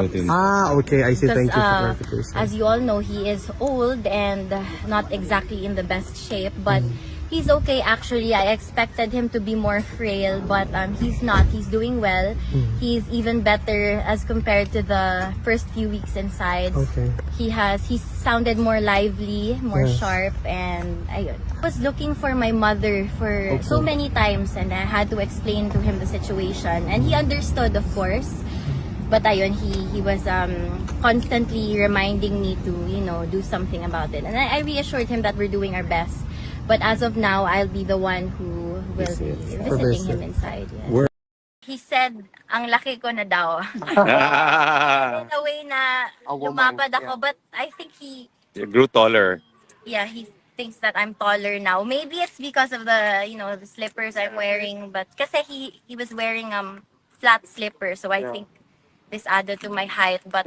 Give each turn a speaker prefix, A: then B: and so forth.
A: Okay. I see.
B: Because
A: Thank you for clarification.
B: as you all know, he is old and not exactly in the best shape, but he's okay actually. I expected him to be more frail, but he's not. He's doing well. He's even better as compared to the first few weeks inside.
A: Okay.
B: He sounded more lively, more
A: Yes.
B: sharp, and I was looking for my mother for so many times, and I had to explain to him the situation, and he understood, of course. But ayun, he was constantly reminding me to, do something about it. And I reassured him that we're doing our best. But as of now, I'll be the one who will be visiting him inside. Yeah. He said, ang laki ko na daw. In a way na lumapad ako, but I think
C: You grew taller.
B: he thinks that I'm taller now. Maybe it's because of the, the slippers I'm wearing. But kasi he was wearing flat slippers, so I think this added to my height. But